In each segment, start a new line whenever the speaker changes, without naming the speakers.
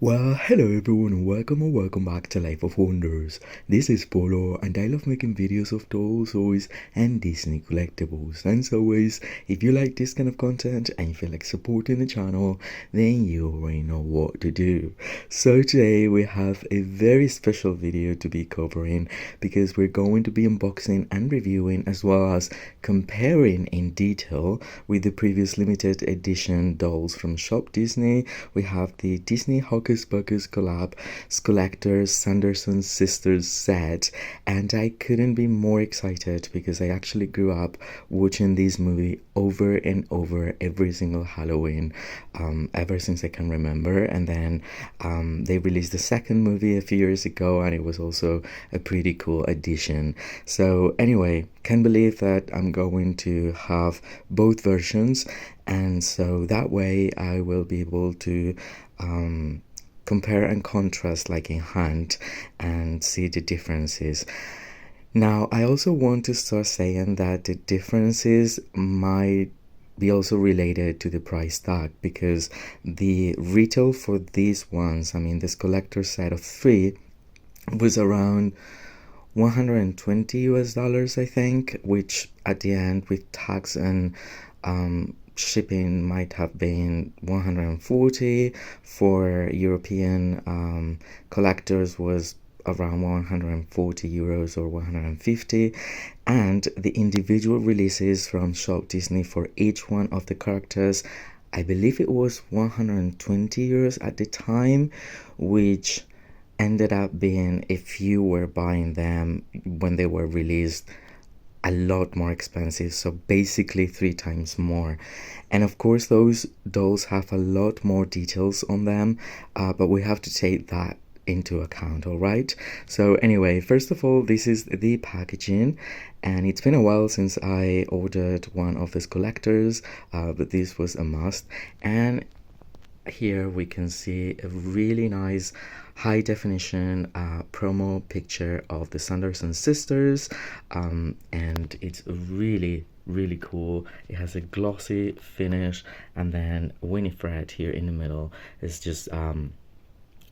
Well, hello everyone and welcome back to Life of Wonders. This is Polo and I love making videos of dolls, toys and Disney collectibles. And as always, if you like this kind of content and you feel like supporting the channel, then you already know what to do. So today we have a very special video to be covering because we're going to be unboxing and reviewing as well as comparing in detail with the previous limited edition dolls from Shop Disney. We have the Disney Hocus Pocus collab Skullector Sanderson sisters set, and I couldn't be more excited because I actually grew up watching this movie over and over every single Halloween ever since I can remember. And then they released the second movie a few years ago and it was also a pretty cool addition. So anyway, can't believe that I'm going to have both versions, and so that way I will be able to compare and contrast like in hand and see the differences. Now I also want to start saying that the differences might be also related to the price tag, because the retail for these ones, I mean this collector set of 3, was around 120 US dollars, I think, which at the end with tax and shipping might have been 140. For European collectors was around 140 euros or 150, and the individual releases from Shop Disney for each one of the characters, I believe it was 120 euros at the time, which ended up being, if you were buying them when they were released, a lot more expensive, so basically 3 times more. And of course those dolls have a lot more details on them, but we have to take that into account. All right, so anyway, first of all, this is the packaging, and it's been a while since I ordered one of these collectors, but this was a must. And here we can see a really nice high definition promo picture of the Sanderson sisters, and it's really cool. It has a glossy finish, and then Winifred here in the middle is just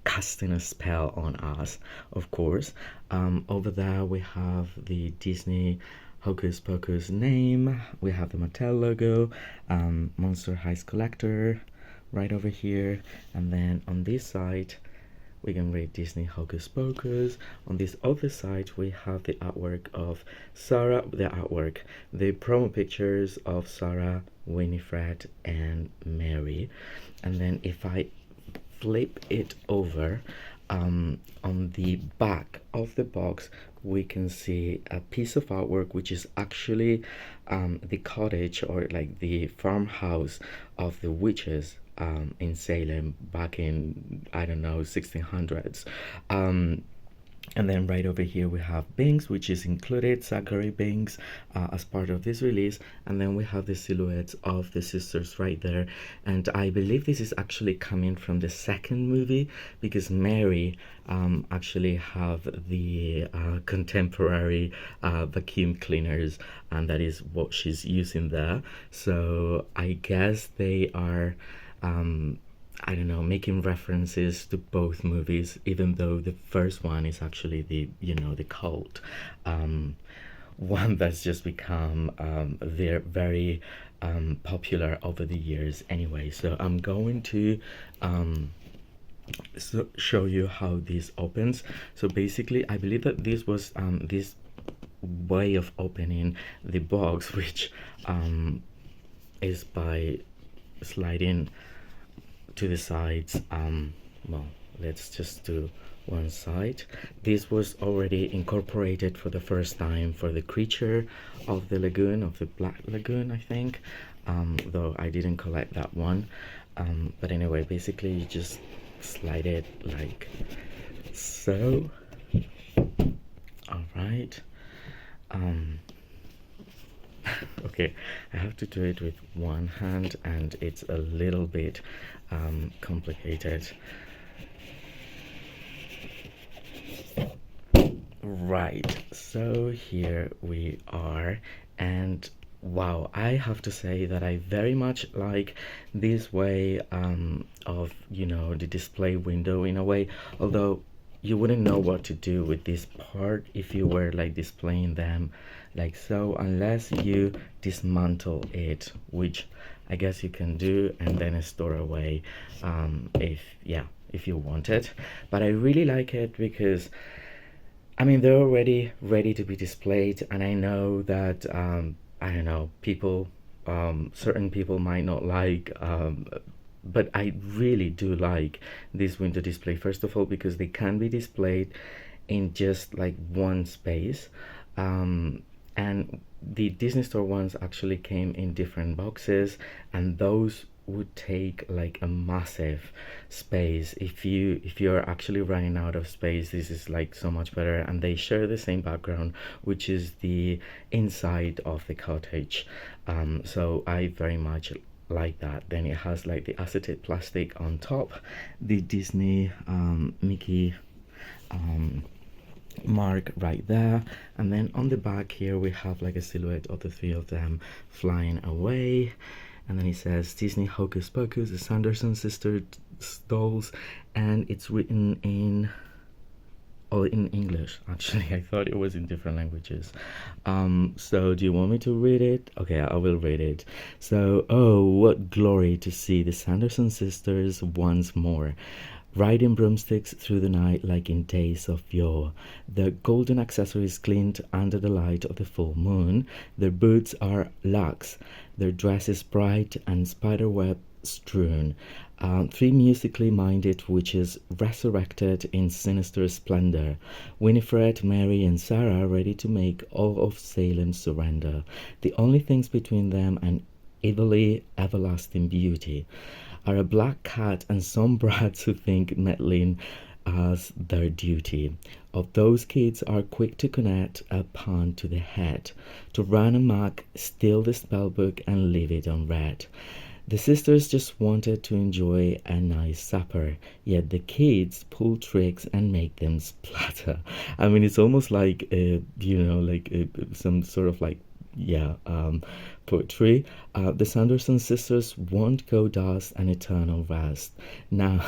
casting a spell on us, of course. Over there we have the Disney Hocus Pocus name, we have the Mattel logo, Monster Heist Collector right over here, and then on this side we can read Disney Hocus Pocus. On this other side we have the artwork of Sarah, the promo pictures of Sarah, Winifred and Mary. And then if I flip it over, on the back of the box we can see a piece of artwork which is actually the cottage, or like the farmhouse of the witches in Salem back in, I don't know, 1600s. And then right over here we have Binks, which is included, Zachary Binks, as part of this release. And then we have the silhouettes of the sisters right there. And I believe this is actually coming from the second movie, because Mary actually have the contemporary vacuum cleaners, and that is what she's using there. So I guess they are I don't know, making references to both movies, even though the first one is actually the, you know, the cult one that's just become very popular over the years anyway. So I'm going to show you how this opens. So basically I believe that this was this way of opening the box, which is by sliding to the sides. Well, let's just do one side. This was already incorporated for the first time for the creature of the lagoon, of the Black Lagoon, I think, though I didn't collect that one. But anyway, basically you just slide it like so. All right. Okay, I have to do it with one hand and it's a little bit complicated. Right, so here we are, and wow, I have to say that I very much like this way of, the display window in a way, although you wouldn't know what to do with this part if you were like displaying them like so, unless you dismantle it, which I guess you can do and then store away if, yeah, if you want it. But I really like it because I mean, they're already ready to be displayed, and I know that I don't know, people, certain people might not like, but I really do like this window display. First of all, because they can be displayed in just like one space, and the Disney Store ones actually came in different boxes, and those would take like a massive space. If you're actually running out of space, this is like so much better, and they share the same background, which is the inside of the cottage. So I very much like that. Then it has like the acetate plastic on top, the Disney Mickey um, mark right there, and then on the back here we have like a silhouette of the three of them flying away, and then it says Disney Hocus Pocus, the Sanderson sisters dolls, and it's written in in English. Actually, I thought it was in different languages. So do you want me to read it? Okay, I will read it. So, oh, what glory to see the Sanderson sisters once more, riding broomsticks through the night like in days of yore. Their golden accessories glint under the light of the full moon. Their boots are luxe, their dresses bright and spiderweb strewn. Three musically minded witches resurrected in sinister splendor. Winifred, Mary, and Sarah ready to make all of Salem surrender. The only things between them and evilly everlasting beauty are a black cat and some brats who think meddling as their duty. Of those kids are quick to connect a pun to the head, to run amok, steal the spell book, and leave it unread. The sisters just wanted to enjoy a nice supper, yet the kids pull tricks and make them splatter. I mean, it's almost like, some sort of like, yeah, poetry. The Sanderson sisters won't go dust an eternal rest. Now,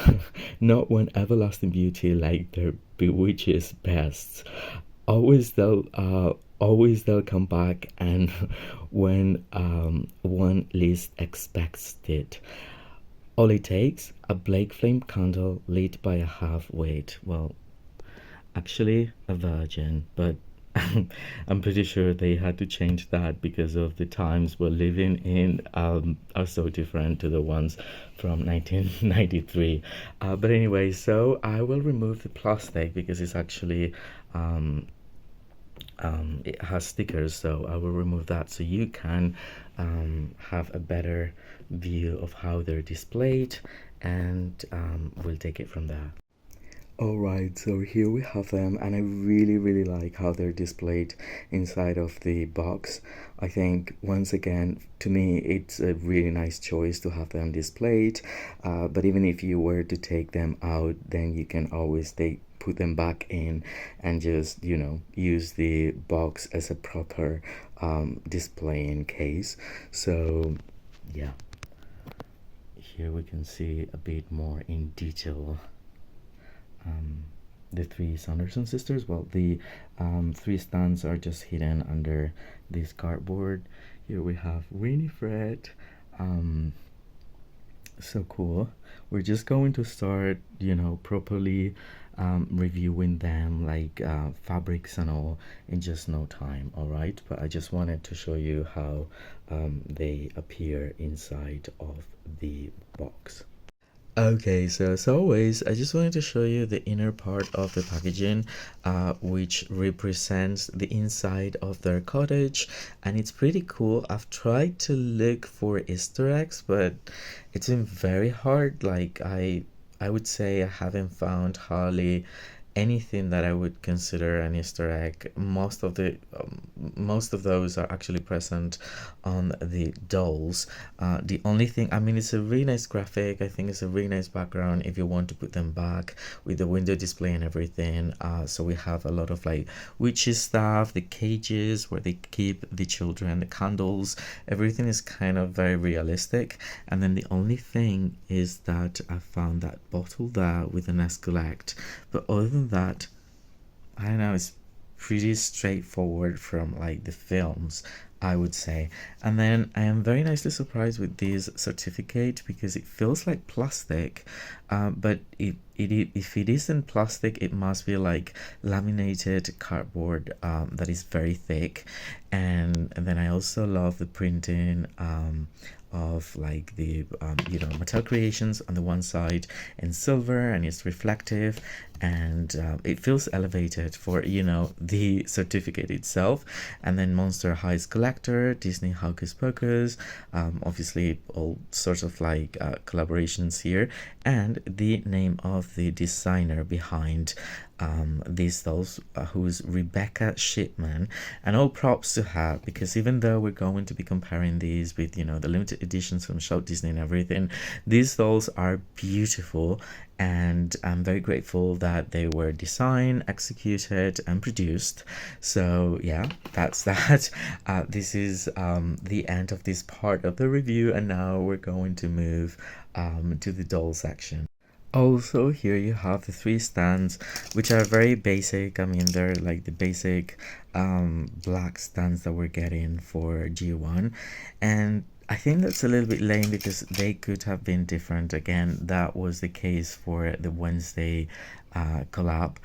not when everlasting beauty like their bewitches best. Always they'll come back, and when one least expects it. All it takes, a Blake flame candle lit by a half-wit, well, actually a virgin, but I'm pretty sure they had to change that because of the times we're living in are so different to the ones from 1993. But anyway, so I will remove the plastic because it's actually it has stickers, so I will remove that so you can have a better view of how they're displayed, and we'll take it from there. Alright, so here we have them, and I really like how they're displayed inside of the box. I think, once again, to me, it's a really nice choice to have them displayed, but even if you were to take them out, then you can always put them back in and just, use the box as a proper displaying case. So, yeah, here we can see a bit more in detail the three Sanderson sisters. Well, the three stands are just hidden under this cardboard. Here we have Winifred. So cool. We're just going to start, properly reviewing them, like fabrics and all, in just no time. All right, but I just wanted to show you how they appear inside of the box. Okay, so as always, I just wanted to show you the inner part of the packaging, which represents the inside of their cottage, and it's pretty cool. I've tried to look for Easter eggs, but it's been very hard. Like I would say I haven't found hardly anything that I would consider an Easter egg. Most of those are actually present on the dolls. The only thing, I mean, it's a really nice graphic. I think it's a really nice background if you want to put them back with the window display and everything. So we have a lot of like witches stuff, the cages where they keep the children, the candles. Everything is kind of very realistic. And then the only thing is that I found that bottle there with an Esculect. But other than that, I don't know, it's pretty straightforward from like the films, I would say. And then I am very nicely surprised with this certificate because it feels like plastic, but if it isn't plastic, it must be like laminated cardboard that is very thick. And then I also love the printing of like the Mattel Creations on the one side in silver, and it's reflective, and it feels elevated for the certificate itself. And then Monster High Skullector, Disney Hocus Pocus, obviously all sorts of like collaborations here, and the name of the designer behind these dolls, who's Rebecca Shipman. And all props to her, because even though we're going to be comparing these with the limited editions from Shop Disney and everything, these dolls are beautiful, and I'm very grateful that they were designed, executed, and produced. So yeah, that's that. This is the end of this part of the review, and now we're going to move to the doll section. Also, here you have the three stands, which are very basic. I mean, they're like the basic black stands that we're getting for G1. And I think that's a little bit lame because they could have been different. Again, that was the case for the Wednesday collab.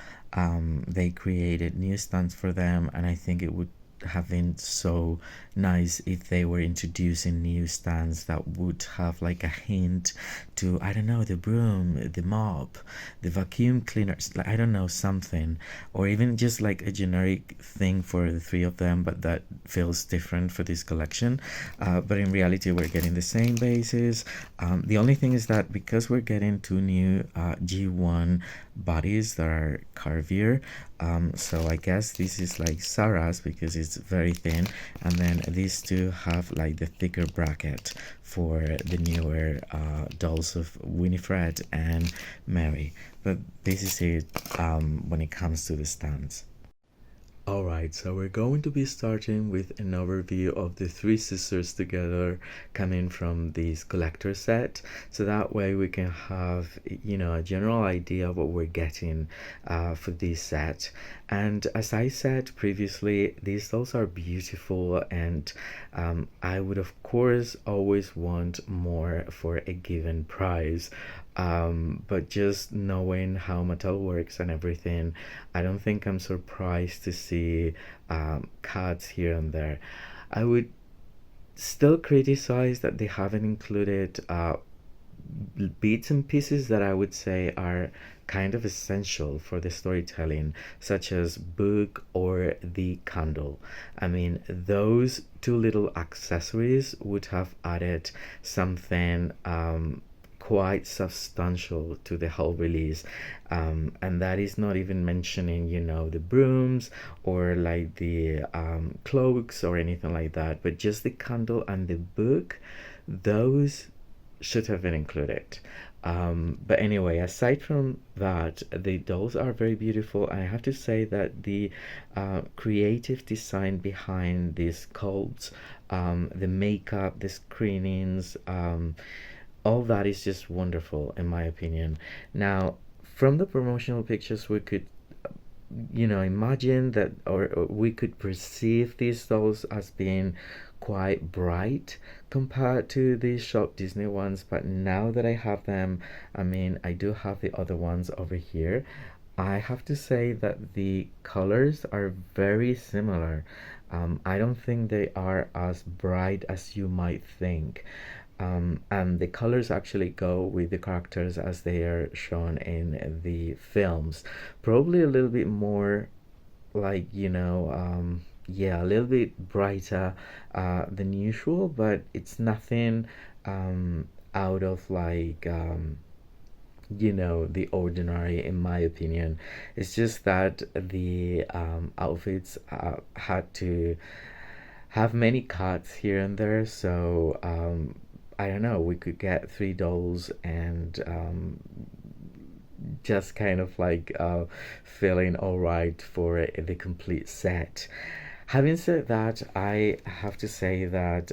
They created new stands for them, and I think it would have been so nice if they were introducing new stands that would have like a hint to, I don't know, the broom, the mop, the vacuum cleaners, like I don't know, something, or even just like a generic thing for the three of them, but that feels different for this collection. But in reality, we're getting the same bases. The only thing is that because we're getting two new G1 bodies that are curvier, so I guess this is like Sarah's because it's very thin, and then these two have like the thicker bracket for the newer dolls of Winifred and Mary. But this is it when it comes to the stands. Alright, so we're going to be starting with an overview of the three sisters together coming from this collector set, so that way we can have a general idea of what we're getting for this set. And as I said previously, these dolls are beautiful, and I would of course always want more for a given price. But just knowing how Mattel works and everything, I don't think I'm surprised to see cuts here and there. I would still criticize that they haven't included bits and pieces that I would say are kind of essential for the storytelling, such as book or the candle. I mean, those two little accessories would have added something quite substantial to the whole release, and that is not even mentioning the brooms or like the cloaks or anything like that, but just the candle and the book. Those should have been included. But anyway, aside from that, the dolls are very beautiful. I have to say that the creative design behind these cults, the makeup, the screenings, all that is just wonderful in my opinion. Now, from the promotional pictures, we could imagine that, or we could perceive these dolls as being quite bright compared to the Shop Disney ones, but now that I have them, I mean, I do have the other ones over here, I have to say that the colors are very similar. I don't think they are as bright as you might think. And the colors actually go with the characters as they are shown in the films. Probably a little bit more like, yeah, a little bit brighter than usual, but it's nothing out of like the ordinary, in my opinion. It's just that the outfits had to have many cuts here and there, so I don't know, we could get three dolls and just kind of like feeling all right for the complete set. Having said that, I have to say that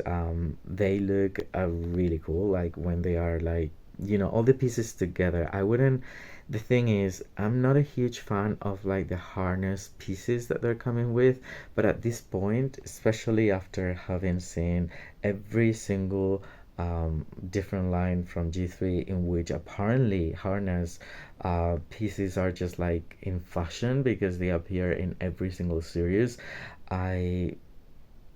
they look really cool, like when they are like, all the pieces together. I wouldn't, the thing is, I'm not a huge fan of like the harness pieces that they're coming with, but at this point, especially after having seen every single different line from G3 in which apparently harness pieces are just like in fashion because they appear in every single series. I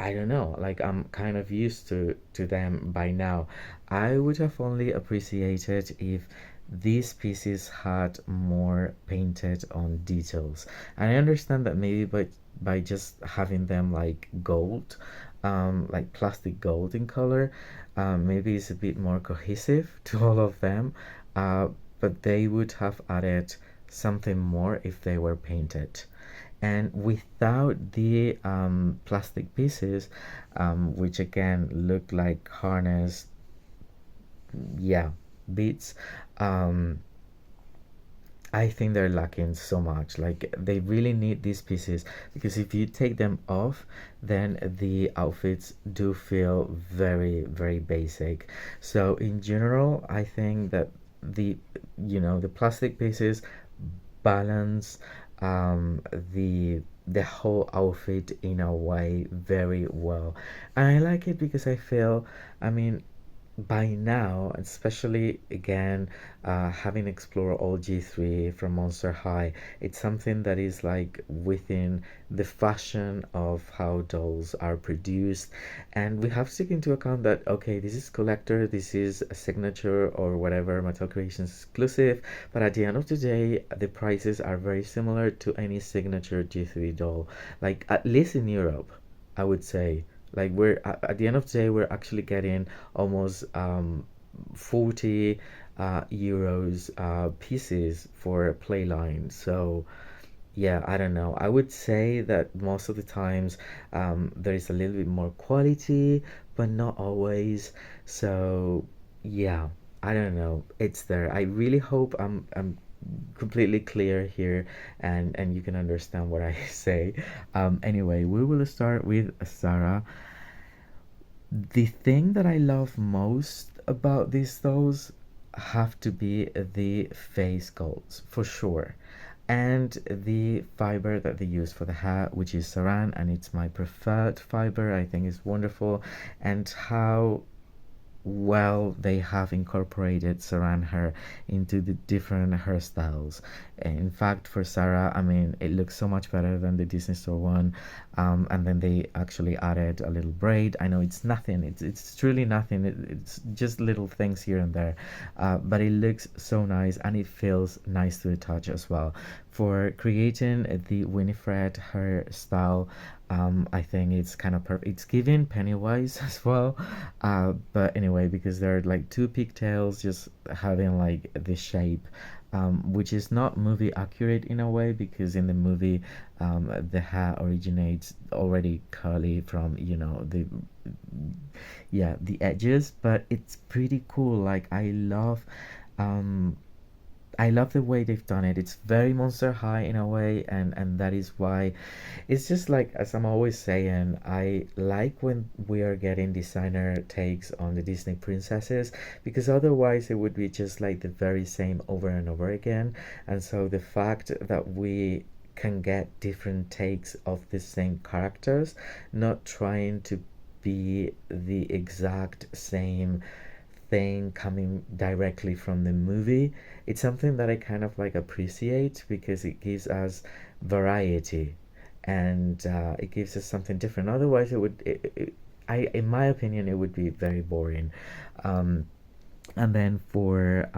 I don't know, like I'm kind of used to them by now. I would have only appreciated if these pieces had more painted on details. And I understand that maybe by just having them like gold, like plastic gold in color, maybe it's a bit more cohesive to all of them. Uh, but they would have added something more if they were painted. And without the plastic pieces, which again look like harness, yeah, beads, um, I think they're lacking so much. Like they really need these pieces because if you take them off, then the outfits do feel very, very basic. So in general, I think that the the plastic pieces balance um, the whole outfit in a way very well. And I like it because I feel, I mean, by now, especially again, having explored all G3 from Monster High, it's something that is like within the fashion of how dolls are produced. And we have to take into account that, okay, this is collector, this is a signature or whatever, Mattel Creations exclusive, but at the end of the day, the prices are very similar to any signature G3 doll, like at least in Europe, I would say. Like we're at the end of the day, we're actually getting almost 40 euros pieces for a play line. So yeah, I don't know. I would say that most of the times there is a little bit more quality, but not always. So yeah, I don't know. It's there. I really hope I'm completely clear here and you can understand what I say. Anyway, we will start with Sarah. The thing that I love most about these dolls have to be the face sculpts for sure, and the fiber that they use for the hair, which is saran, and it's my preferred fiber. I think it's wonderful, and how well they have incorporated Saran hair into the different hairstyles. In fact, for Sarah, I mean, it looks so much better than the Disney Store one. And then they actually added a little braid. I know it's nothing. It's truly nothing. It's just little things here and there, but it looks so nice and it feels nice to the touch as well. For creating the Winifred hairstyle, I think it's kind of perfect. It's giving Pennywise as well. But anyway, because they're like two pigtails just having like this shape, which is not movie accurate in a way because in the movie, the hair originates already curly from, yeah, the edges, but it's pretty cool. Like um, I love the way they've done it. It's very Monster High in a way, and that is why it's just like as I'm always saying, I like when we are getting designer takes on the Disney princesses because otherwise it would be just like the very same over and over again. And so the fact that we can get different takes of the same characters, not trying to be the exact same thing coming directly from the movie, it's something that I kind of like appreciate because it gives us variety and it gives us something different. Otherwise, in my opinion, it would be very boring. Um, and then for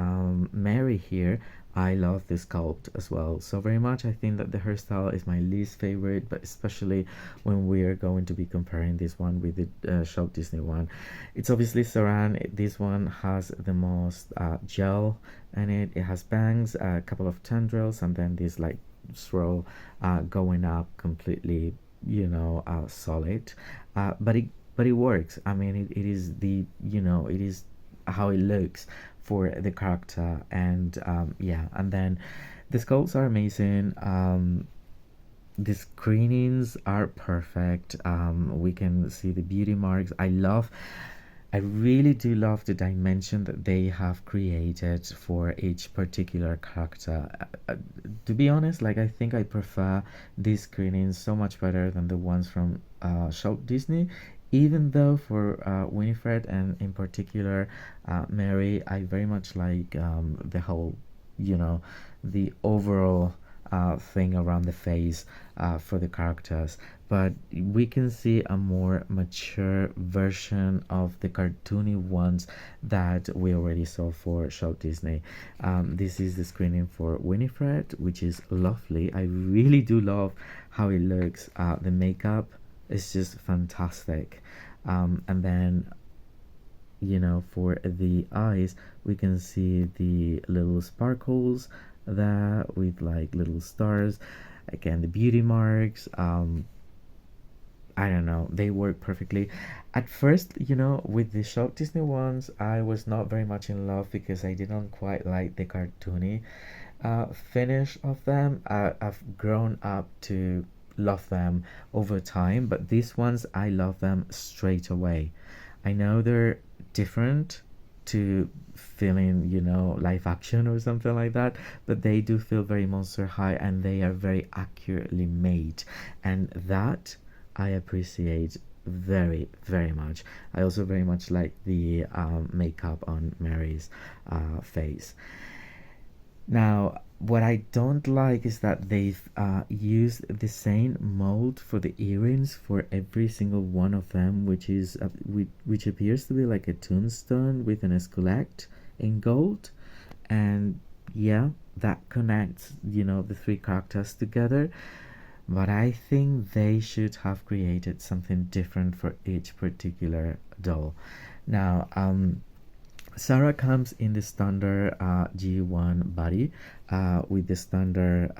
Mary here,
I love the sculpt as well so very much. I think that the hairstyle is my least favorite, but especially when we are going to be comparing this one with the Shop Disney one. It's obviously Saran. This one has the most gel in it. It has bangs, a couple of tendrils, and then this like swirl going up completely, solid. But it works. I mean, it is it is how it looks for the character, and yeah, and then the sculpts are amazing. The screenings are perfect. We can see the beauty marks. I really do love the dimension that they have created for each particular character. To be honest, like I think I prefer these screenings so much better than the ones from Shop Disney. Even though for Winifred and in particular Mary, I very much like the whole, you know, the overall thing around the face for the characters. But we can see a more mature version of the cartoony ones that we already saw for Shop Disney. This is the screening for Winifred, which is lovely. I really do love how it looks. The makeup is just fantastic. And then for the eyes, we can see the little sparkles there with like little stars. Again, the beauty marks. I don't know, they work perfectly. At first, with the Shop Disney ones, I was not very much in love because I didn't quite like the cartoony finish of them. I've grown up to love them over time, but these ones, I love them straight away. I know they're different to feeling, live action or something like that, but they do feel very Monster High, and they are very accurately made. And that I appreciate very, very much. I also very much like the makeup on Mary's face. Now, what I don't like is that they've used the same mold for the earrings for every single one of them, which appears to be like a tombstone with an esculect in gold, and yeah, that connects the three characters together. But I think they should have created something different for each particular doll. Now, Sarah comes in the standard G1 body with the standard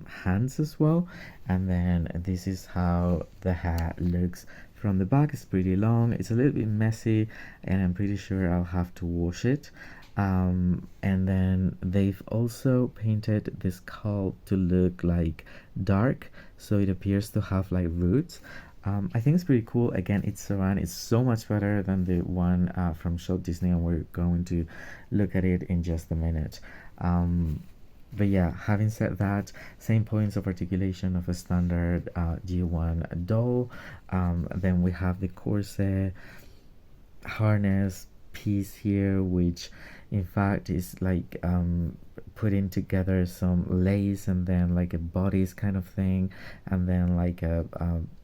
hands as well, and then this is how the hair looks from the back. It's pretty long, it's a little bit messy, and I'm pretty sure I'll have to wash it. And then they've also painted this skull to look like dark, so it appears to have like roots. I think it's pretty cool. Again, it's Saran. It's so much better than the one from Shop Disney, and we're going to look at it in just a minute. But yeah, having said that, same points of articulation of a standard G1 doll. Then we have the corset harness piece here, which in fact is like putting together some lace and then like a bodice kind of thing, and then like a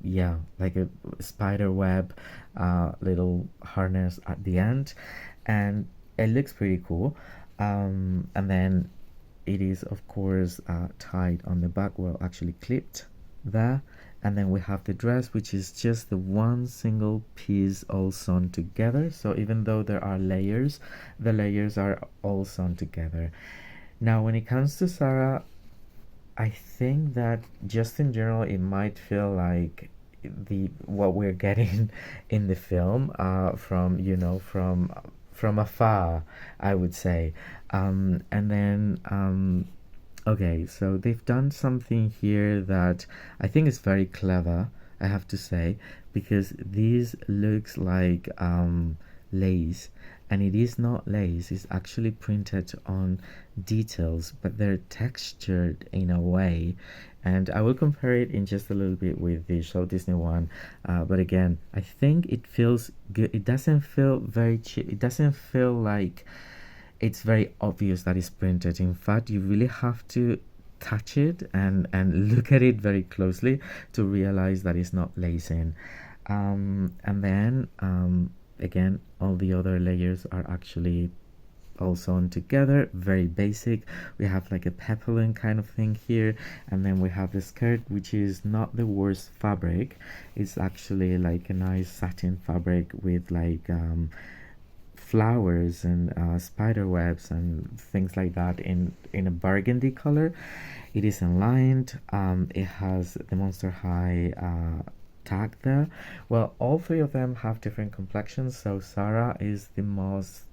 yeah, like a spider web little harness at the end, and it looks pretty cool. And then it is of course tied on the back, well actually clipped there. And then we have the dress, which is just the one single piece all sewn together. So even though there are layers, the layers are all sewn together. Now when it comes to Sarah, I think that just in general it might feel like the what we're getting in the film from afar, I would say. And then okay, so they've done something here that I think is very clever, I have to say, because this looks like lace, and it is not lace, it's actually printed on details, but they're textured in a way. And I will compare it in just a little bit with the Shop Disney one, but again, I think it feels good. It doesn't feel very cheap. It doesn't feel like it's very obvious that it's printed. In fact, you really have to touch it and look at it very closely to realize that it's not lacing. And then again, all the other layers are actually all sewn together, very basic. We have like a peplum kind of thing here, and then we have the skirt, which is not the worst fabric. It's actually like a nice satin fabric with like flowers and spider webs and things like that in a burgundy color. It is lined. It has the Monster High tag there. Well, all three of them have different complexions. So Sarah is the most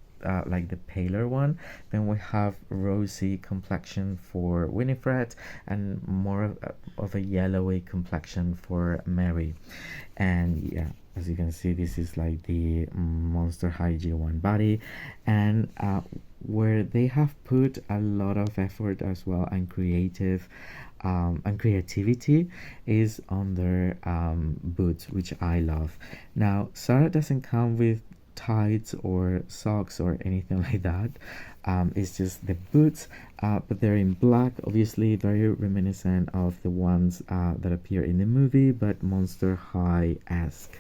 like the paler one. Then we have rosy complexion for Winifred, and more of a yellowy complexion for Mary. And yeah, as you can see, this is like the Monster High G1 body, and where they have put a lot of effort as well and creativity is on their boots, which I love. Now Sarah doesn't come with tights or socks or anything like that. It's just the boots, but they're in black, obviously very reminiscent of the ones that appear in the movie, but Monster High-esque,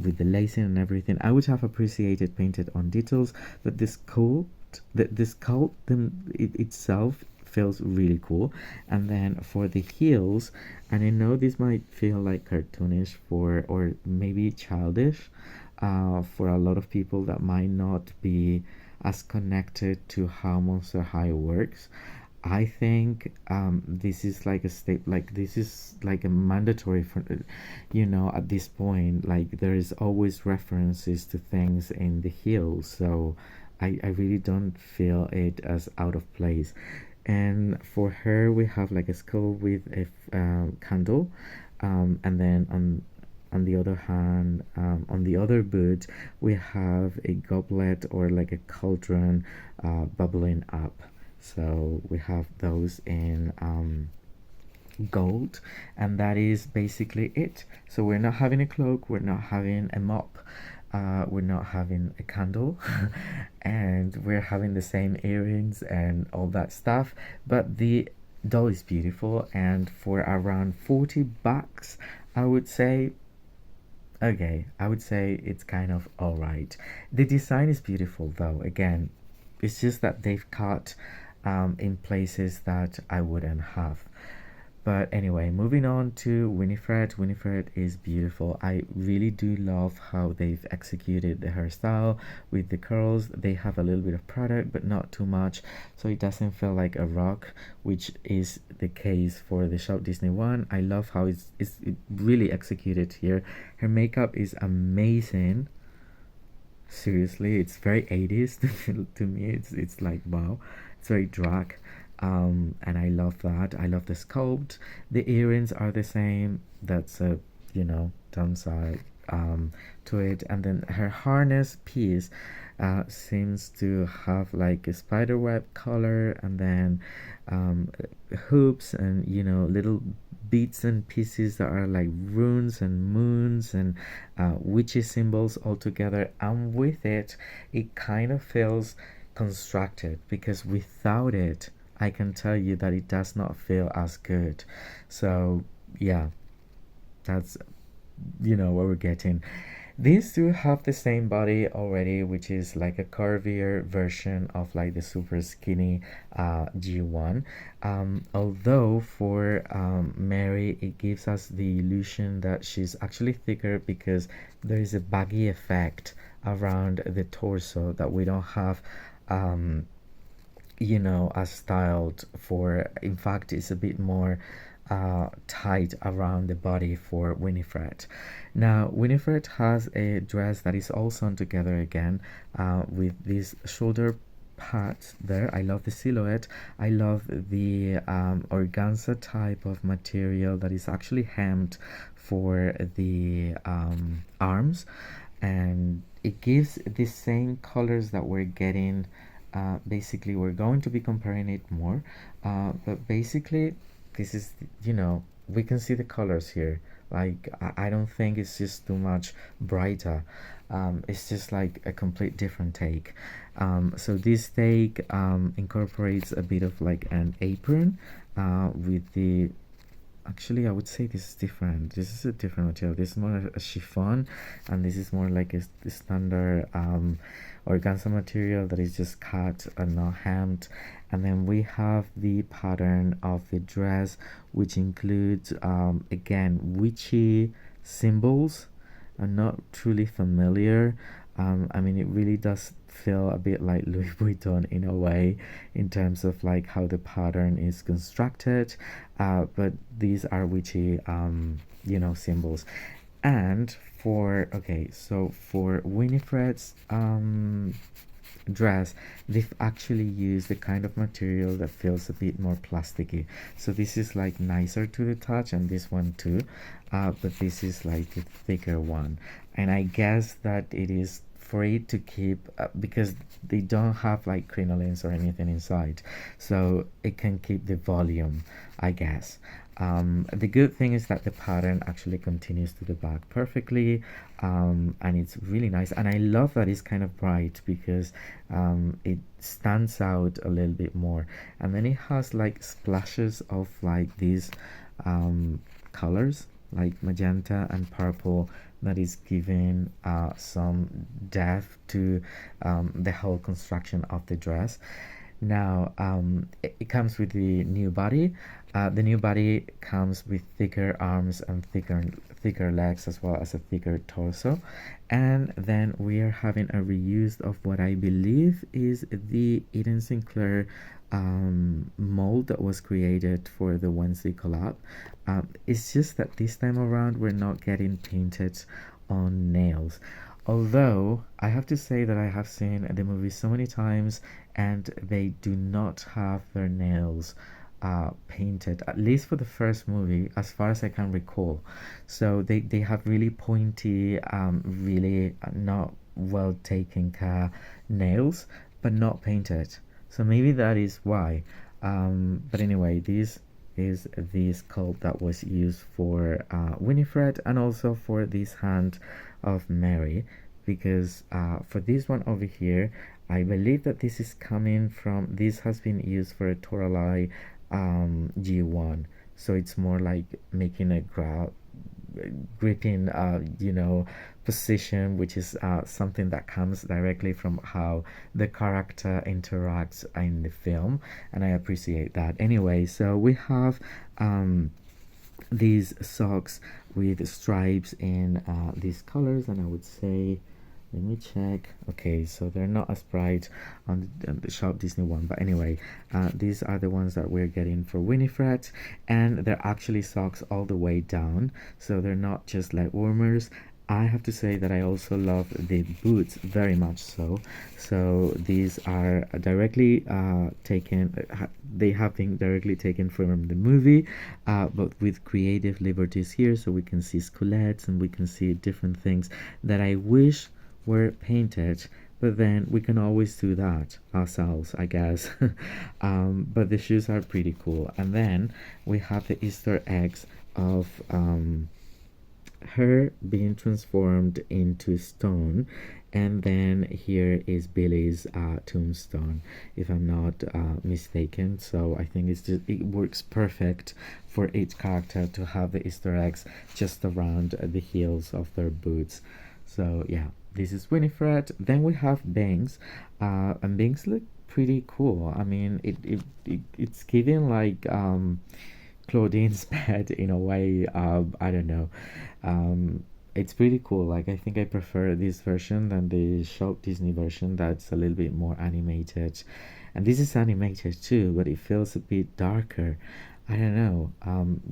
with the lacing and everything. I would have appreciated painted on details, but the sculpt itself feels really cool. And then for the heels, and I know this might feel like cartoonish or maybe childish for a lot of people that might not be as connected to how Monster High works. I think this is like a step, like this is like a mandatory for, at this point, like there is always references to things in the heels, so I really don't feel it as out of place. And for her, we have like a skull with a candle, and then on the other hand, on the other boot, we have a goblet or like a cauldron bubbling up. So we have those in gold, and that is basically it. So we're not having a cloak, we're not having a mop, we're not having a candle, and we're having the same earrings and all that stuff, but the doll is beautiful, and for around 40 bucks, I would say, okay, I would say it's kind of alright. The design is beautiful though. Again, it's just that they've cut in places that I wouldn't have. But anyway, moving on to Winifred. Winifred is beautiful. I really do love how they've executed the hairstyle with the curls. They have a little bit of product, but not too much, so it doesn't feel like a rock, which is the case for the Shop Disney one. I love how it's really executed here. Her makeup is amazing. Seriously, it's very 80s to me. It's like, wow, it's very drag. And I love that. I love the sculpt. The earrings are the same. That's a downside to it. And then her harness piece seems to have like a spider web color, and then hoops and little bits and pieces that are like runes and moons and witchy symbols all together. And with it kind of feels constructed, because without it, I can tell you that it does not feel as good. So yeah, that's what we're getting. These two have the same body already, which is like a curvier version of like the super skinny G1. Although for Mary, it gives us the illusion that she's actually thicker, because there is a baggy effect around the torso that we don't have as styled for. In fact, it's a bit more tight around the body for Winifred. Now Winifred has a dress that is all sewn together again, with these shoulder pads there. I love the silhouette. I love the organza type of material that is actually hemmed for the arms, and it gives the same colors that we're getting. Basically, we're going to be comparing it more, but basically this is, we can see the colors here. Like, I don't think it's just too much brighter. It's just like a complete different take. So this take incorporates a bit of like an apron with the actually, I would say this is different. This is a different material. This is more a chiffon, and this is more like a standard organza material that is just cut and not hemmed. And then we have the pattern of the dress, which includes again witchy symbols. I'm not truly familiar. I mean, it really does feel a bit like Louis Vuitton in a way, in terms of like how the pattern is constructed. But these are witchy, symbols. And for okay, so for Winifred's dress, they've actually used the kind of material that feels a bit more plasticky. So this is like nicer to the touch, and this one too, but this is like the thicker one. And I guess that it is for it to keep, because they don't have like crinolines or anything inside, so it can keep the volume, I guess. The good thing is that the pattern actually continues to the back perfectly, and it's really nice. And I love that it's kind of bright, because it stands out a little bit more. And then it has like splashes of like these colors, like magenta and purple, that is giving some depth to the whole construction of the dress. Now, it comes with the new body. The new body comes with thicker arms and thicker legs, as well as a thicker torso. And then we are having a reuse of what I believe is the Eden Sinclair mold that was created for the Wednesday collab. It's just that this time around we're not getting painted on nails. Although I have to say that I have seen the movie so many times, and they do not have their nails painted, at least for the first movie, as far as I can recall. So they have really pointy, really not well taken care nails, but not painted. So maybe that is why. But anyway, this is the sculpt that was used for Winifred, and also for this hand of Mary, because for this one over here, I believe that this is coming from, this has been used for a Toralei G1, so it's more like making a gripping position, which is something that comes directly from how the character interacts in the film, and I appreciate that. Anyway, so we have these socks with stripes in these colors, and I would say, let me check. Okay, so they're not as bright on the Shop Disney one, but anyway, these are the ones that we're getting for Winifred, and they're actually socks all the way down, so they're not just leg warmers. I have to say that I also love the boots very much so. So these are directly taken, they have been directly taken from the movie, but with creative liberties here, so we can see skullets and we can see different things that I wish were painted, but then we can always do that ourselves, I guess. But the shoes are pretty cool. And then we have the Easter eggs of her being transformed into stone, and then here is Billy's tombstone, if I'm not mistaken. So I think it works perfect for each character to have the Easter eggs just around the heels of their boots. So yeah, this is Winifred. Then we have Banks, and Banks look pretty cool. I mean, it's giving like Claudine's bed in a way. I don't know. It's pretty cool. Like, I think I prefer this version than the Shop Disney version, that's a little bit more animated. And this is animated too, but it feels a bit darker. I don't know.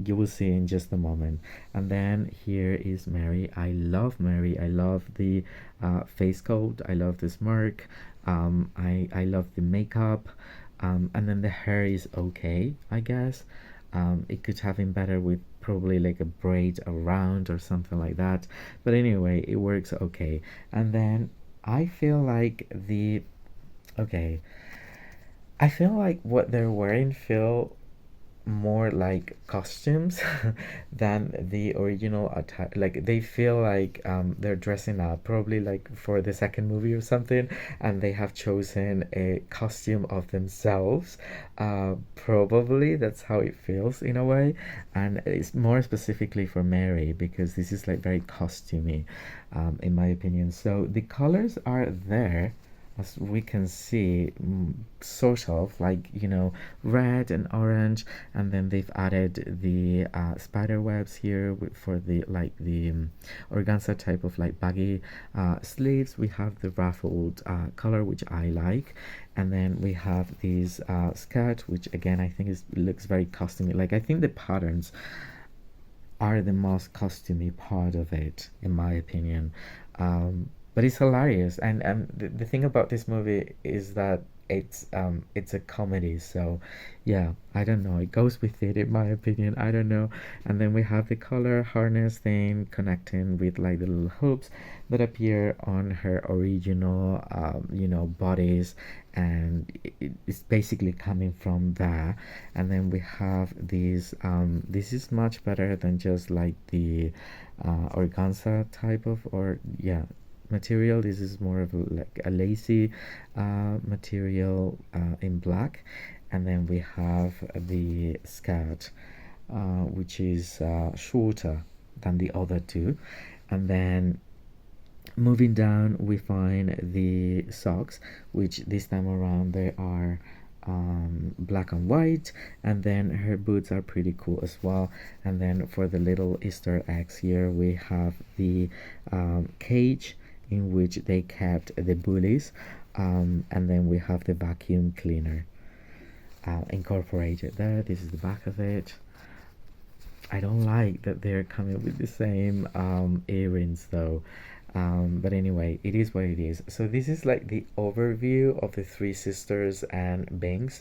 You will see in just a moment. And then here is Mary. I love Mary. I love the face coat. I love the smirk. I love the makeup. And then the hair is okay, I guess. It could have been better with probably like a braid around or something like that, but anyway, it works okay. And then I feel like I feel like what they're wearing feel more like costumes than the original attire. Like they feel like they're dressing up probably like for the second movie or something, and they have chosen a costume of themselves. Probably that's how it feels in a way, and it's more specifically for Mary because this is like very costumey, in my opinion. So the colors are there, as we can see, sort of like, red and orange, and then they've added the spider webs here for the like the organza type of like baggy sleeves. We have the ruffled color, which I like, and then we have these skirt, which again I think looks very costumey. Like I think the patterns are the most costumey part of it, in my opinion. But it's hilarious, and the thing about this movie is that it's a comedy, so yeah, I don't know, it goes with it, in my opinion. I don't know. And then we have the color harness thing connecting with like the little hoops that appear on her original bodies, and it's basically coming from there. And then we have these this is much better than just like the organza type of, or yeah, material. This is more of like a lacy material in black. And then we have the skirt, which is shorter than the other two. And then moving down, we find the socks, which this time around they are black and white, and then her boots are pretty cool as well. And then for the little Easter eggs here, we have the cage in which they kept the bullies, and then we have the vacuum cleaner incorporated there. This is the back of it. I don't like that they're coming with the same earrings though. But anyway, it is what it is. So this is like the overview of the three sisters and Binks.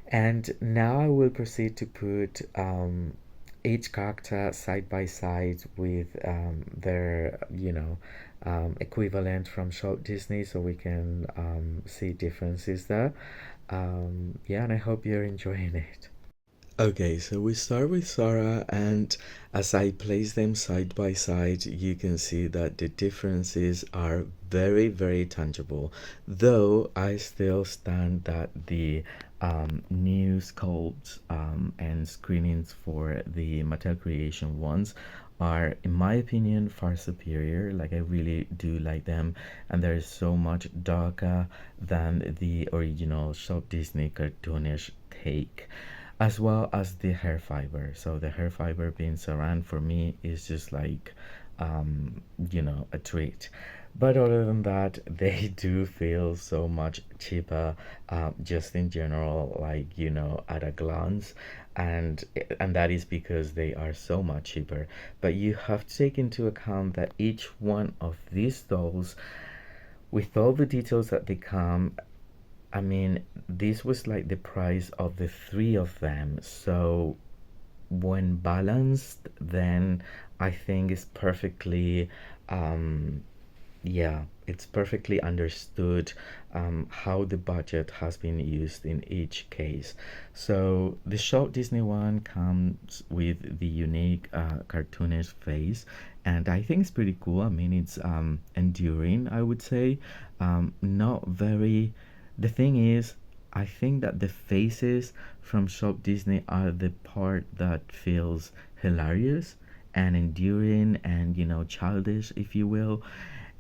And now I will proceed to put each character side by side with their, equivalent from Shop Disney, so we can see differences there. Yeah, and I hope you're enjoying it.
Okay, so we start with Sarah, and as I place them side by side, you can see that the differences are very, very tangible. Though I still stand that the new sculpts and screenings for the Mattel Creation ones are, in my opinion, far superior. Like I really do like them, and they're so much darker than the original Shop Disney cartoonish take, as well as the hair fiber. So the hair fiber being saran for me is just like a treat. But other than that, they do feel so much cheaper, just in general, like at a glance. And that is because they are so much cheaper. But you have to take into account that each one of these dolls, with all the details that they come, I mean, this was like the price of the three of them. So when balanced, then I think it's perfectly, yeah, it's perfectly understood how the budget has been used in each case. So the Shop Disney one comes with the unique cartoonish face, and I think it's pretty cool. I mean, it's enduring, I would say. Not very. The thing is, I think that the faces from Shop Disney are the part that feels hilarious and enduring and childish, if you will.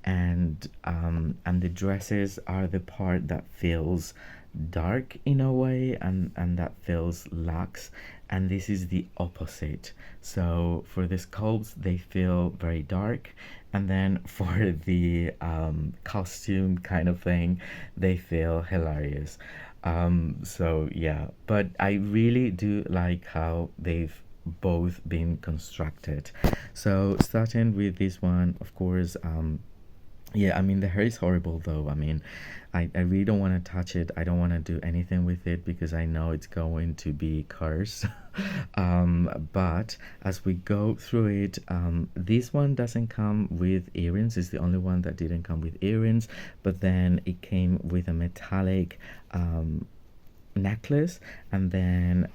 And the dresses are the part that feels dark in a way, and that feels lax, and this is the opposite. So for the sculpts, they feel very dark, and then for the costume kind of thing, they feel hilarious. So yeah, but I really do like how they've both been constructed. So starting with this one, of course, yeah, I mean, the hair is horrible though. I mean, I really don't want to touch it. I don't want to do anything with it because I know it's going to be cursed. But as we go through it, this one doesn't come with earrings. It's the only one that didn't come with earrings, but then it came with a metallic
necklace, and then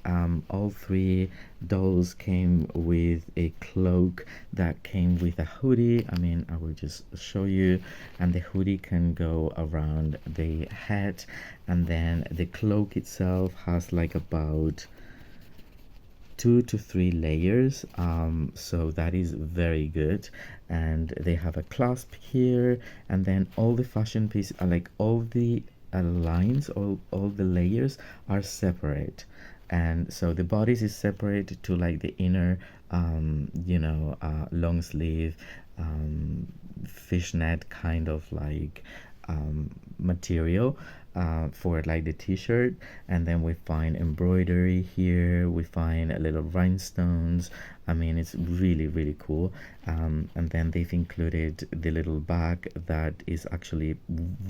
all three dolls came with a cloak that came with a hoodie. I mean, I will just show you, and the hoodie can go around the head, and then the cloak itself has like about 2 to 3 layers, so that is very good. And they have a clasp here, and then all the fashion pieces are like all the lines, all the layers are separate, and so the bodice is separate to like the inner long sleeve fishnet kind of like material for like the t-shirt. And then we find embroidery here, we find a little rhinestones. I mean, it's really cool. And then they've included the little bag that is actually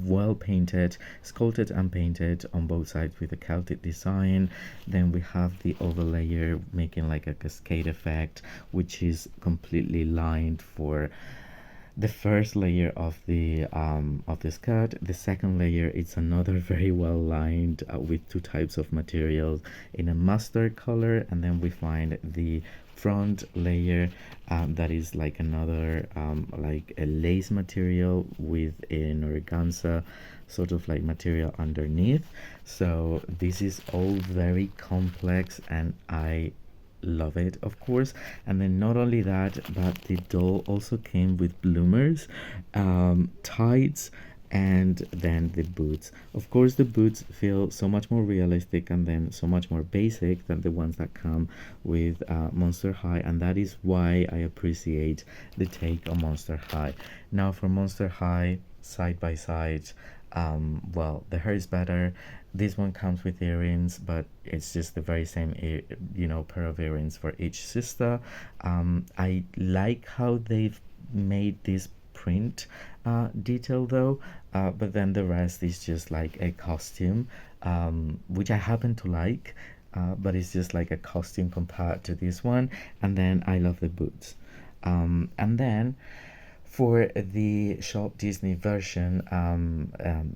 well painted, sculpted and painted on both sides with a Celtic design. Then we have the overlayer making like a cascade effect, which is completely lined for the first layer of the skirt. The second layer, it's another very well lined with two types of materials in a mustard color. And then we find the front layer that is like another like a lace material with an organza sort of like material underneath. So this is all very complex, and I love it, of course. And then not only that, but the doll also came with bloomers, tights, and then the boots. Of course, the boots feel so much more realistic and then so much more basic than the ones that come with Monster High, and that is why I appreciate the take on Monster High. Now for Monster High, side by side, well, the hair is better. This one comes with earrings, but it's just the very same pair of earrings for each sister. I like how they've made this print detail though, but then the rest is just like a costume, which I happen to like, but it's just like a costume compared to this one. And then I love the boots. And then for the Shop Disney version,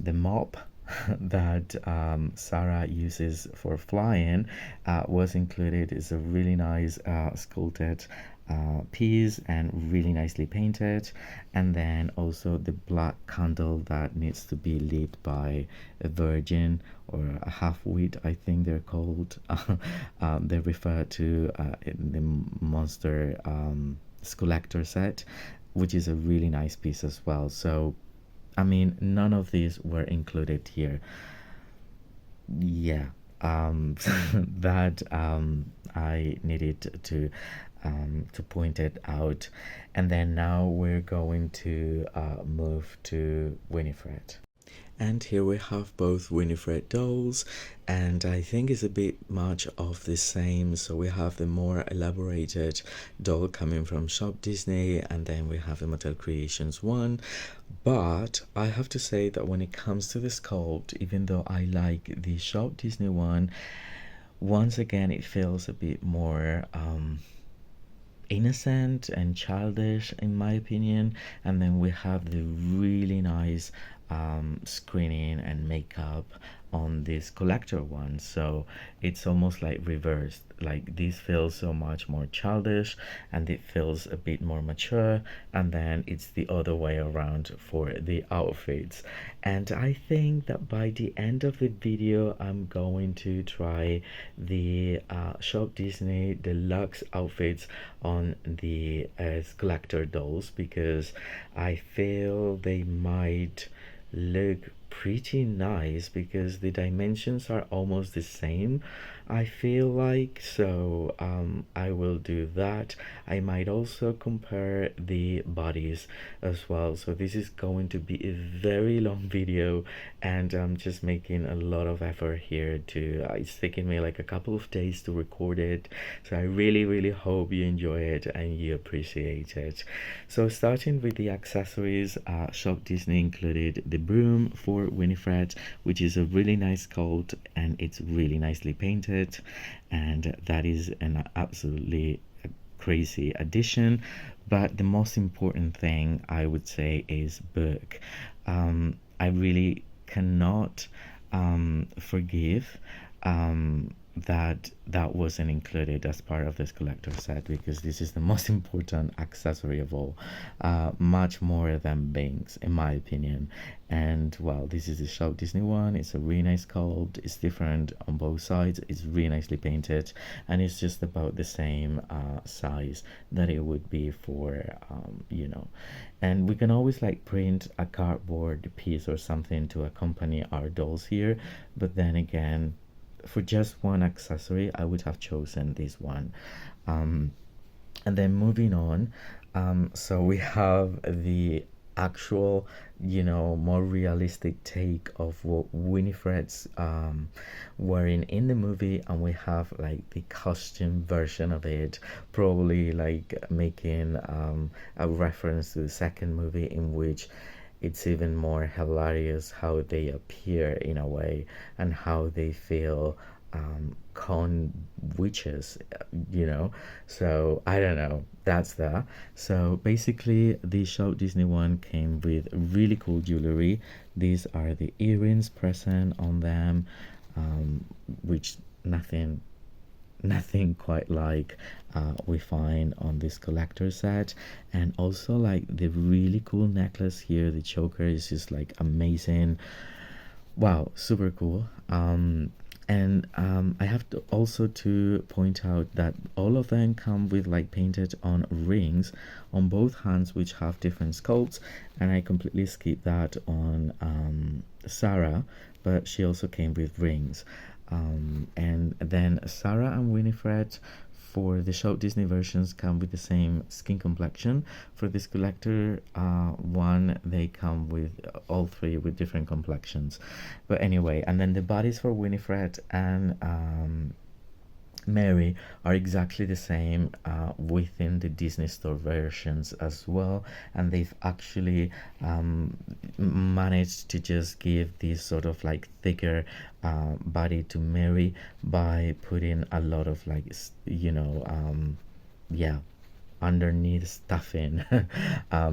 the mop that Sarah uses for flying was included. It's a really nice sculpted piece and really nicely painted. And then also the black candle that needs to be lit by a virgin or a half-wit, I think they're called. They refer to in the Monster Skullector set, which is a really nice piece as well. So I mean, none of these were included here. Yeah, that I needed to point it out. And then now we're going to move to Winifred.
And here we have both Winifred dolls, and I think it's a bit much of the same. So we have the more elaborated doll coming from Shop Disney, and then we have the Mattel Creations one. But I have to say that when it comes to the sculpt, even though I like the Shop Disney one, once again it feels a bit more innocent and childish in my opinion. And then we have the really nice screening and makeup on this collector one, so it's almost like reversed. Like this feels so much more childish and it feels a bit more mature, and then it's the other way around for the outfits. And I think that by the end of the video I'm going to try the Shop Disney deluxe outfits on the collector dolls, because I feel they might look pretty nice because the dimensions are almost the same, I feel like. So I will do that. I might also compare the bodies as well. So this is going to be a very long video, and I'm just making a lot of effort here to it's taking me like a couple of days to record it, so I really hope you enjoy it and you appreciate it. So starting with the accessories, Shop Disney included the broom for Winifred, which is a really nice sculpt and it's really nicely painted, and that is an absolutely crazy addition. But the most important thing I would say is book. I really cannot forgive
that wasn't included as part of this collector set, because this is the most important accessory of all, much more than bangs in my opinion. And well, this is the Shop Disney one. It's a really nice sculpt. It's different on both sides. It's really nicely painted, and it's just about the same size that it would be for and we can always like print a cardboard piece or something to accompany our dolls here, but then again, for just one accessory I would have chosen this one. And then moving on, so we have the actual, more realistic take of what Winifred's wearing in the movie, and we have like the costume version of it, probably like making a reference to the second movie, in which it's even more hilarious how they appear in a way and how they feel con witches, so I don't know, that's that. So basically the Shop Disney one came with really cool jewelry. These are the earrings present on them, which nothing quite like we find on this collector set. And also like the really cool necklace here, the choker is just like amazing. Wow, super cool. And I have to also to point out that all of them come with like painted on rings on both hands, which have different sculpts, and I completely skipped that on Sarah, but she also came with rings. And then Sarah and Winifred for the Shop Disney versions come with the same skin complexion. For this collector one, they come with all three with different complexions. But anyway, and then the bodies for Winifred and Mary are exactly the same within the Disney Store versions as well, and they've actually managed to just give this sort of like thicker body to Mary by putting a lot of like yeah, underneath stuffing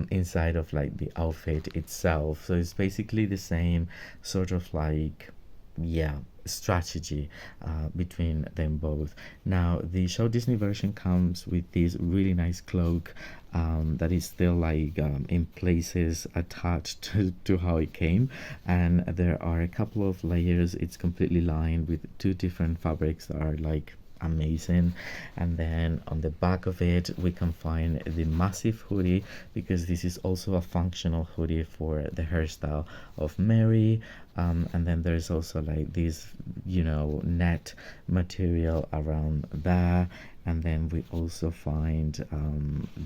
inside of like the outfit itself. So it's basically the same sort of like, yeah, strategy between them both. Now the Shop Disney version comes with this really nice cloak that is still like in places attached to how it came, and there are a couple of layers. It's completely lined with two different fabrics that are like amazing. And then on the back of it we can find the massive hoodie, because this is also a functional hoodie for the hairstyle of Mary. And then there's also like this net material around there. And then we also find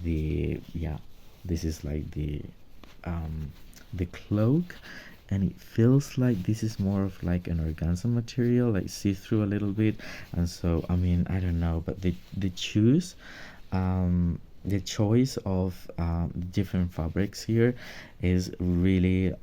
this is like the cloak, and it feels like this is more of like an organza material, like see-through a little bit. And so I mean, I don't know, but the choose the choice of different fabrics here is really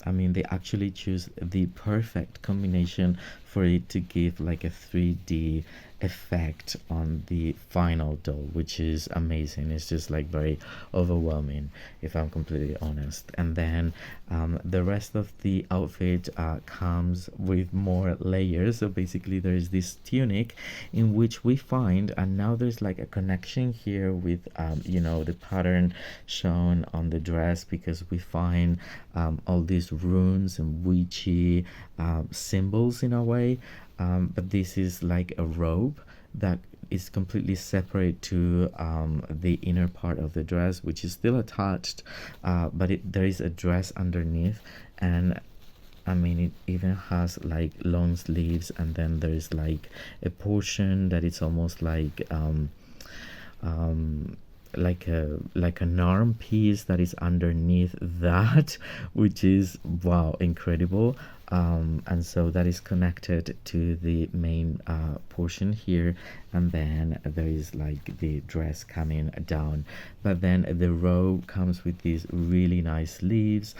I mean, they actually choose the perfect combination for it to give like a 3D effect on the final doll, which is amazing. It's just like very overwhelming, if I'm completely honest. And then the rest of the outfit comes with more layers. So basically there is this tunic in which we find, and now there's like a connection here with the pattern shown on the dress, because we find all these runes and witchy symbols in a way. But this is like a robe that is completely separate to the inner part of the dress, which is still attached, but there is a dress underneath. And I mean, it even has like long sleeves, and then there's like a portion that it's almost like an arm piece that is underneath that, which is wow, incredible. And so that is connected to the main portion here, and then there is like the dress coming down. But then the robe comes with these really nice sleeves,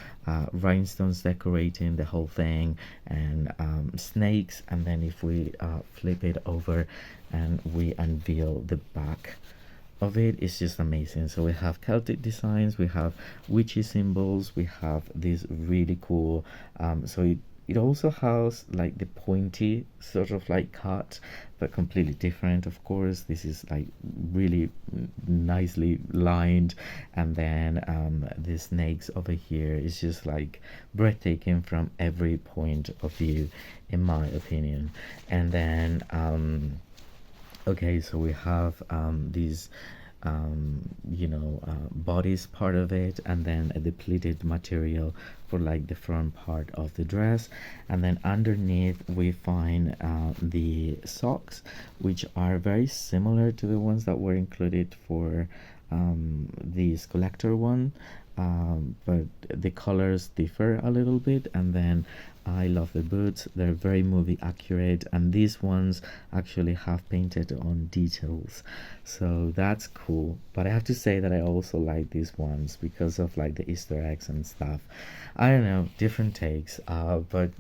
rhinestones decorating the whole thing, and snakes. And then if we flip it over and we unveil the back of it, it's just amazing. So we have Celtic designs, we have witchy symbols, we have this really cool so it also has like the pointy sort of like cut, but completely different. Of course, this is like really nicely lined, and then the snakes over here is just like breathtaking from every point of view, in my opinion. And then okay, so we have these bodies part of it, and then a depleted material for like the front part of the dress. And then underneath we find the socks, which are very similar to the ones that were included for the Skullector one, but the colors differ a little bit. And then I love the boots, they're very movie accurate, and these ones actually have painted on details, so that's cool. But I have to say that I also like these ones because of like the Easter eggs and stuff. I don't know, different takes, but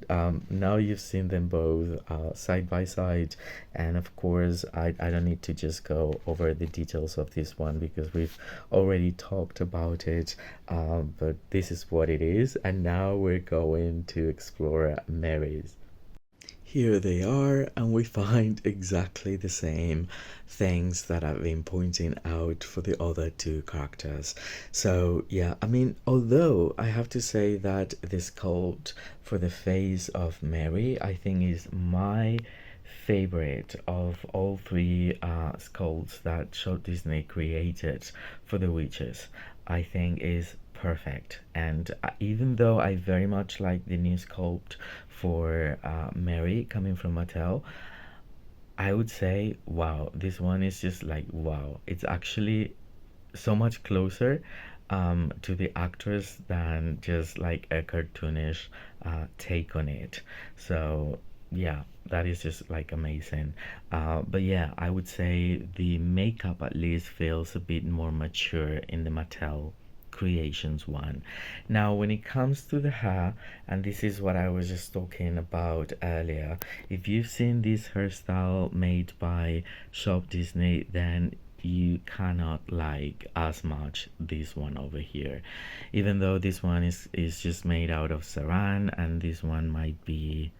now you've seen them both side by side, and of course I don't need to just go over the details of this one because we've already talked about it, but this is what it is, and now we're going to explore Mary's. Here they are, and we find exactly the same things that I've been pointing out for the other two characters. So yeah, I mean, although I have to say that the sculpt for the face of Mary, I think, is my favorite of all three sculpts that Walt Disney created for the witches. I think is perfect. And even though I very much like the new sculpt for Mary coming from Mattel, I would say, wow, this one is just like, wow. It's actually so much closer to the actress than just like a cartoonish take on it. So yeah, that is just like amazing. But yeah, I would say the makeup at least feels a bit more mature in the Mattel Creations one. Now, when it comes to the hair, and this is what I was just talking about earlier, if you've seen this hairstyle made by Shop Disney, then you cannot like as much this one over here, even though this one is just made out of saran, and this one might be,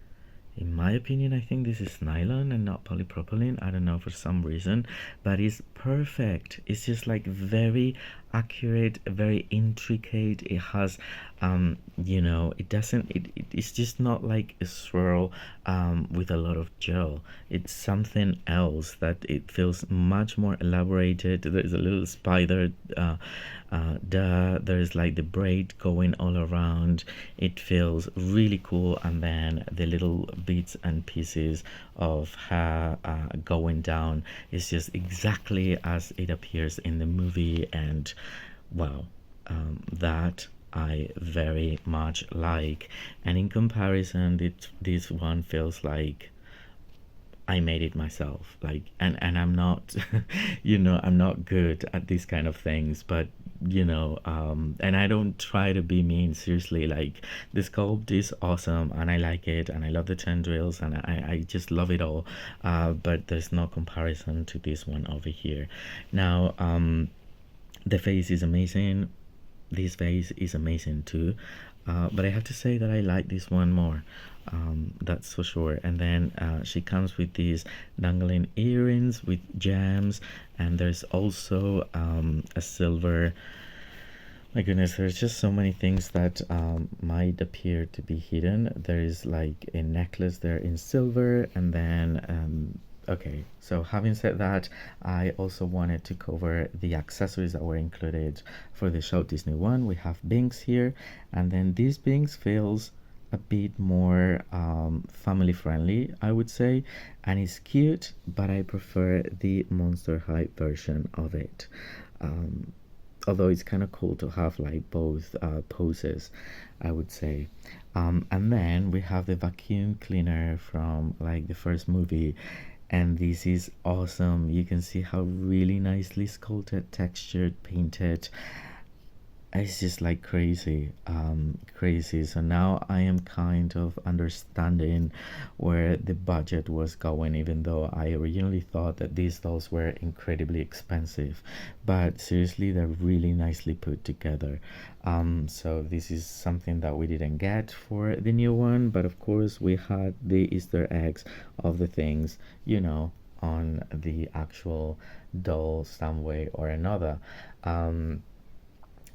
in my opinion, I think this is nylon and not polypropylene. I don't know, for some reason, but it's perfect. It's just like very accurate, very intricate. It has it doesn't, it's just not like a swirl with a lot of gel. It's something else that it feels much more elaborated. There's a little spider there's like the braid going all around. It feels really cool, and then the little bits and pieces of hair going down is just exactly as it appears in the movie. And wow, that I very much like. And in comparison, this one feels like I made it myself. Like, and I'm not I'm not good at these kind of things, but and I don't try to be mean, seriously. Like, the sculpt is awesome, and I like it, and I love the tendrils, and I just love it all, but there's no comparison to this one over here. Now, the face is amazing. This face is amazing too, but I have to say that I like this one more, that's for sure. And then she comes with these dangling earrings with gems, and there's also a silver, my goodness, there's just so many things that might appear to be hidden. There is like a necklace there in silver, and then okay, so having said that, I also wanted to cover the accessories that were included for the Walt Disney one. We have Binks here, and then this Binks feels a bit more family friendly, I would say, and it's cute, but I prefer the Monster High version of it. Although it's kind of cool to have like both poses, I would say. And then we have the vacuum cleaner from like the first movie, and this is awesome. You can see how really nicely sculpted, textured, painted. it's just like crazy, crazy. So now I am kind of understanding where the budget was going, even though I originally thought that these dolls were incredibly expensive. But seriously, they're really nicely put together. So this is something that we didn't get for the new one, but of course we had the Easter eggs of the things, on the actual doll some way or another. Um,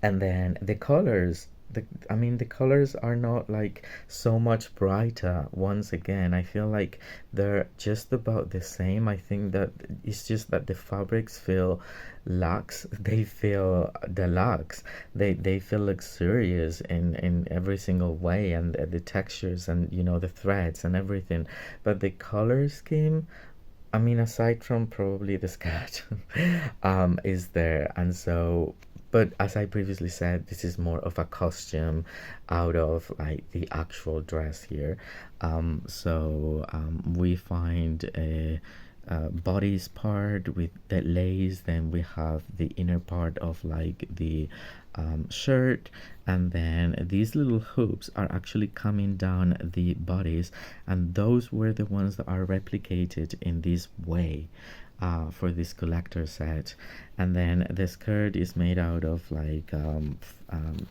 and then the colors, the colors are not like so much brighter. Once again, I feel like they're just about the same. I think that it's just that the fabrics feel luxe, they feel deluxe, they feel luxurious in every single way, and the textures and the threads and everything. But the color scheme, aside from probably the sketch, is there. And so, but as I previously said, this is more of a costume out of like the actual dress here. We find a bodice part with the lace, then we have the inner part of like the shirt, and then these little hoops are actually coming down the bodies, and those were the ones that are replicated in this way for this collector set. And then the skirt is made out of like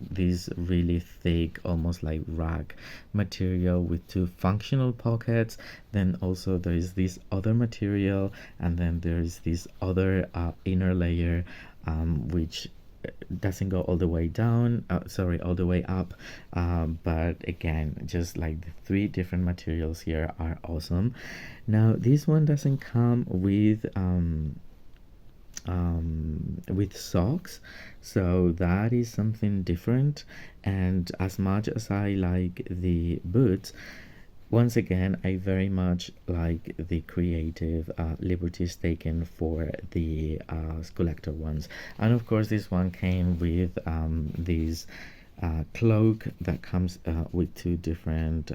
this really thick, almost like rag material with two functional pockets. Then also there is this other material, and then there's this other inner layer, which doesn't go all the way down, sorry, all the way up. But again, just like the three different materials here are awesome. Now this one doesn't come with socks, so that is something different. And as much as I like the boots, once again, I very much like the creative liberties taken for the Skullector ones. And of course, this one came with this cloak that comes with two different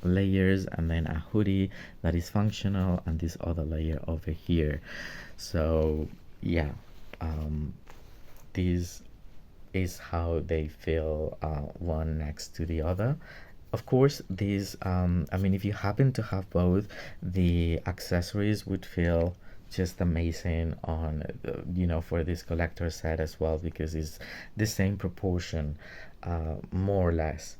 layers, and then a hoodie that is functional, and this other layer over here. So yeah, this is how they feel one next to the other. Of course, these, if you happen to have both, the accessories would feel just amazing on, for this collector set as well, because it's the same proportion, more or less,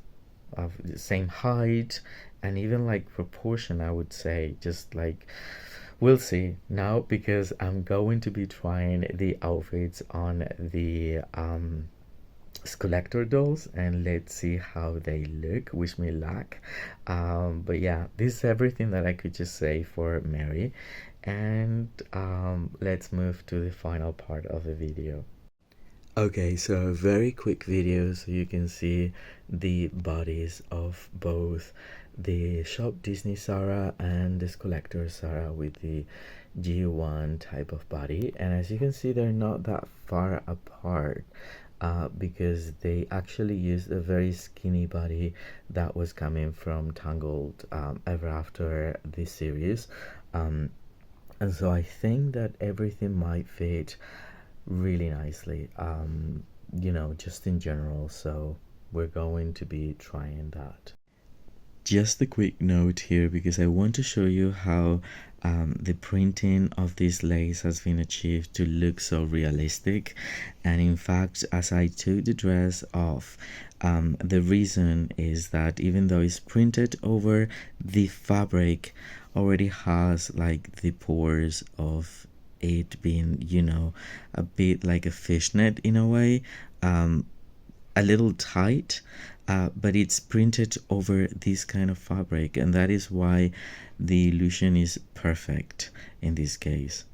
of the same height, and even like proportion, I would say, just like, we'll see now, because I'm going to be trying the outfits on the Skullector dolls, and let's see how they look. Wish me luck. But yeah, this is everything that I could just say for Mary, and let's move to the final part of the video. Okay, so a very quick video so you can see the bodies of both the Shop Disney Sarah and the Skullector Sarah with the G1 type of body. And as you can see, they're not that far apart, because they actually used a very skinny body that was coming from Tangled Ever After this series. And so I think that everything might fit really nicely, just in general. So we're going to be trying that. Just a quick note here, because I want to show you how the printing of this lace has been achieved to look so realistic. And in fact, as I took the dress off, the reason is that even though it's printed over, the fabric already has like the pores of it being, a bit like a fishnet in a way, a little tight, but it's printed over this kind of fabric, and that is why the illusion is perfect in this case.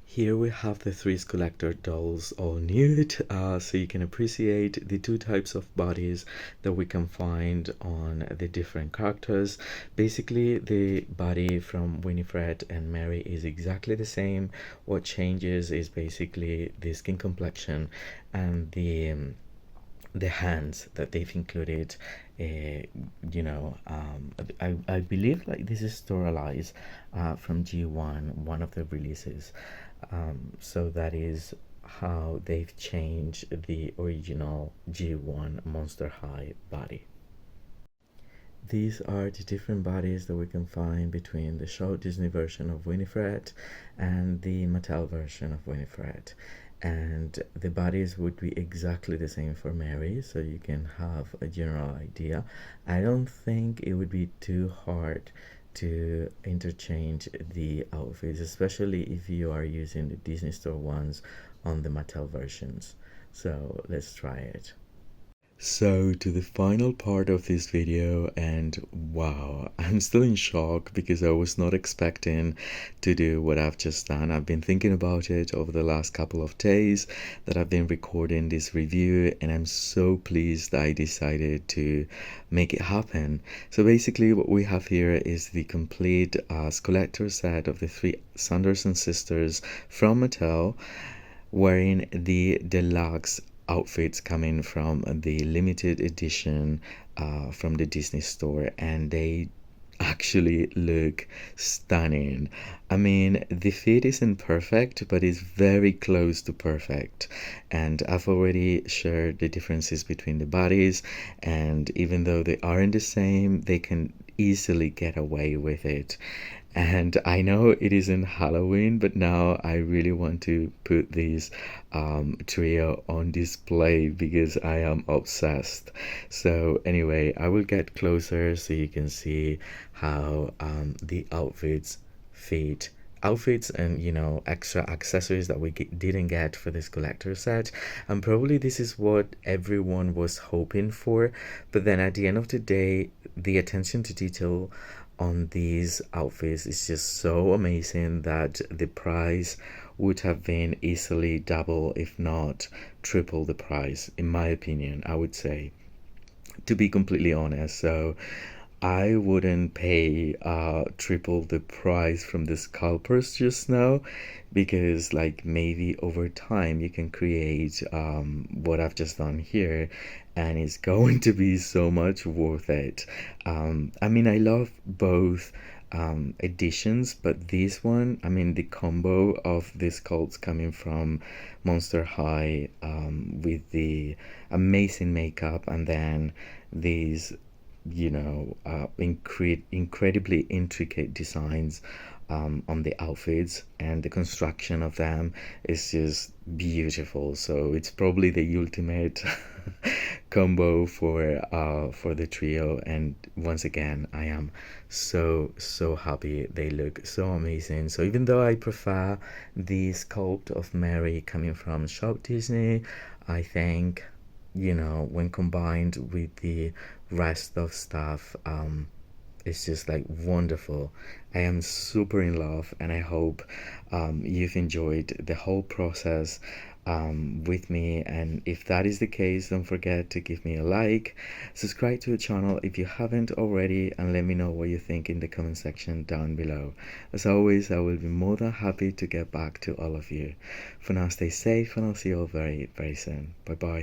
Here we have the three Skullector dolls all nude, so you can appreciate the two types of bodies that we can find on the different characters. Basically, the body from Winifred and Mary is exactly the same. What changes is basically the skin complexion and the hands that they've included. I believe like this is sterilized from G1, one of the releases. So that is how they've changed the original G1 Monster High body. These are the different bodies that we can find between the Show Disney version of Winifred and the Mattel version of Winifred. And the bodies would be exactly the same for Mary, so you can have a general idea. I don't think it would be too hard to interchange the outfits, especially if you are using the Disney Store ones on the Mattel versions. So let's try it.
So to the final part of this video, and wow, I'm still in shock because I was not expecting to do what I've just done. I've been thinking about it over the last couple of days that I've been recording this review, and I'm so pleased that I decided to make it happen. So basically what we have here is the complete Skullector set of the three Sanderson sisters from Mattel, wearing the deluxe outfits coming from the limited edition from the Disney Store, and they actually look stunning. I mean, the fit isn't perfect, but it's very close to perfect. And I've already shared the differences between the bodies, and even though they aren't the same, they can easily get away with it. And I know it isn't Halloween, but now I really want to put this trio on display because I am obsessed. So anyway, I will get closer so you can see how the outfits and extra accessories that we didn't get for this collector set, and probably this is what everyone was hoping for. But then at the end of the day, the attention to detail on these outfits is just so amazing that the price would have been easily double, if not triple the price, in my opinion, I would say, to be completely honest. So I wouldn't pay triple the price from the scalpers just now, because like maybe over time you can create what I've just done here, and it's going to be so much worth it. I mean, I love both editions, but this one, I mean, the combo of the sculpts coming from Monster High with the amazing makeup, and then these incredibly intricate designs on the outfits, and the construction of them is just beautiful. So it's probably the ultimate combo for the trio, and once again I am so happy. They look so amazing. So even though I prefer the sculpt of Mary coming from Shop Disney, I think when combined with the rest of stuff, it's just like wonderful. I am super in love, and I hope you've enjoyed the whole process with me. And if that is the case, don't forget to give me a like, subscribe to the channel if you haven't already, and let me know what you think in the comment section down below. As always, I will be more than happy to get back to all of you. For now, stay safe, and I'll see you all very soon. Bye bye.